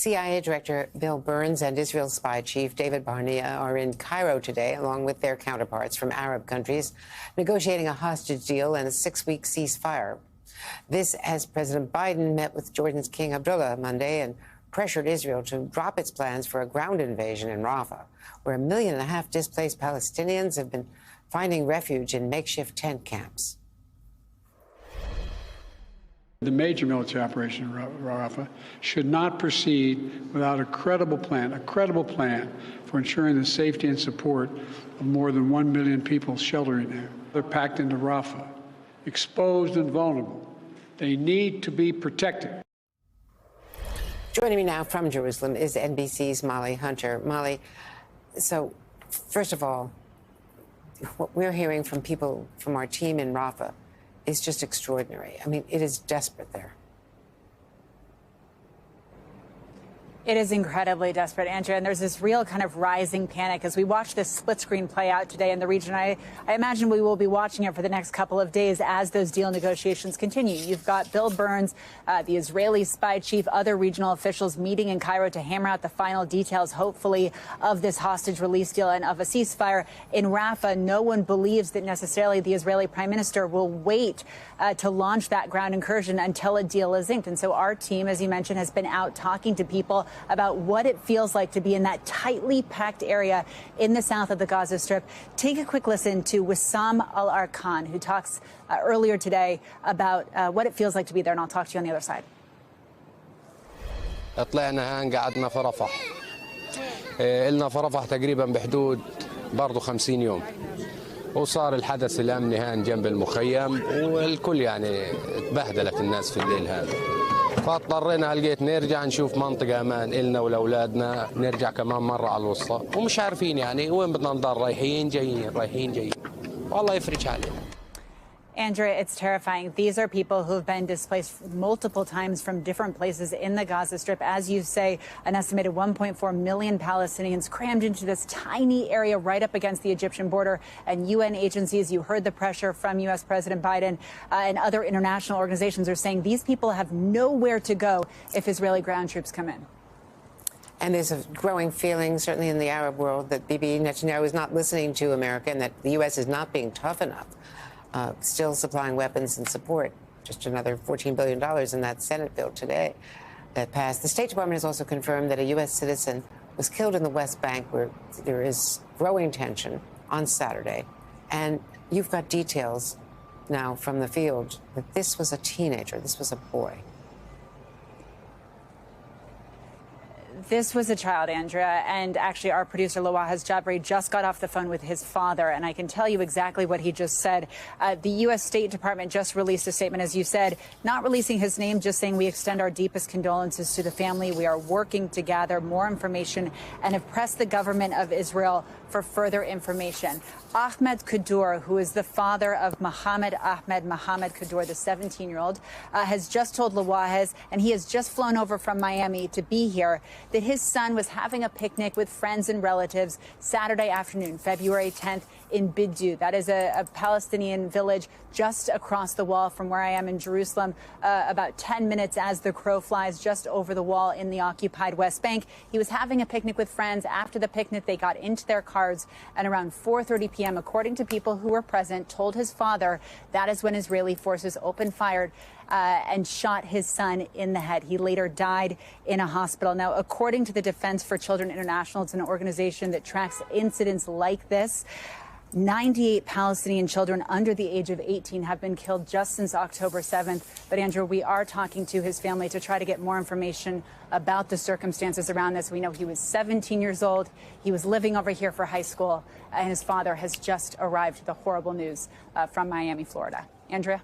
CIA Director Bill Burns and Israel spy chief David Barnea are in Cairo today, along with their counterparts from Arab countries, negotiating a hostage deal and a 6-week ceasefire. This as President Biden met with Jordan's King Abdullah Monday and pressured Israel to drop its plans for a ground invasion in Rafah, where 1.5 million displaced Palestinians have been finding refuge in makeshift tent camps. The major military operation in Rafah should not proceed without a credible plan for ensuring the safety and support of more than 1 million people sheltering there. They're packed into Rafah, exposed and vulnerable. They need to be protected. Joining me now from Jerusalem is NBC's Molly Hunter. Molly, so first of all, what we're hearing from people from our team in Rafah is just extraordinary. I mean, it is desperate there. It is incredibly desperate, Andrea, and there's this real kind of rising panic as we watch this split screen play out today in the region. I imagine we will be watching it for the next couple of days as those deal negotiations continue. You've got Bill Burns, the Israeli spy chief, other regional officials meeting in Cairo to hammer out the final details, hopefully, of this hostage release deal and of a ceasefire in Rafah. No one believes that necessarily the Israeli prime minister will wait to launch that ground incursion until a deal is inked. And so our team, as you mentioned, has been out talking to people about what it feels like to be in that tightly packed area in the south of the Gaza Strip. Take a quick listen to Wissam Al-Arkan, who talks earlier today about what it feels like to be there, and I'll talk to you on the other side. طلعنا هان قعدنا في رفح إلنا في رفح تقريبا بحدود برضو 50 يوم وصار الحدث الأمني هان جنب المخيم والكل يعني تبهدلت الناس في الليل هذا فاضطرينا لقيت نرجع نشوف منطقة أمان إلنا ولأولادنا نرجع كمان مرة على الوسطى ومش عارفين يعني وين بدنا نضل رايحين جايين والله يفرج علينا. Andrea, it's terrifying. These are people who have been displaced multiple times from different places in the Gaza Strip. As you say, an estimated 1.4 million Palestinians crammed into this tiny area right up against the Egyptian border. And UN agencies, you heard the pressure from U.S. President Biden and other international organizations are saying these people have nowhere to go if Israeli ground troops come in. And there's a growing feeling, certainly in the Arab world, that Bibi Netanyahu is not listening to America and that the U.S. is not being tough enough. Still supplying weapons and support. Just another $14 billion in that Senate bill today that passed. The State Department has also confirmed that a U.S. citizen was killed in the West Bank, where there is growing tension, on Saturday. And you've got details now from the field that this was a teenager, this was a boy. This was a child, Andrea, and actually our producer, Lawaz Jabri, just got off the phone with his father, and I can tell you exactly what he just said. The U.S. State Department just released a statement, as you said, not releasing his name, just saying we extend our deepest condolences to the family. We are working to gather more information and have pressed the government of Israel for further information. Ahmed Kaddour, who is the father of Mohammed Kaddour, the 17-year-old, has just told Lawaz, and he has just flown over from Miami to be here, that his son was having a picnic with friends and relatives Saturday afternoon, February 10th, in Biddu. That is a Palestinian village just across the wall from where I am in Jerusalem, about 10 minutes as the crow flies just over the wall in the occupied West Bank. He was having a picnic with friends. After the picnic, they got into their cars, and around 4:30 p.m., according to people who were present, told his father that is when Israeli forces opened fire and shot his son in the head. He later died in a hospital. Now, according to the Defense for Children International, it's an organization that tracks incidents like this. 98 Palestinian children under the age of 18 have been killed just since October 7th. But, Andrew, we are talking to his family to try to get more information about the circumstances around this. We know he was 17 years old. He was living over here for high school, and his father has just arrived. The horrible news from Miami, Florida. Andrea?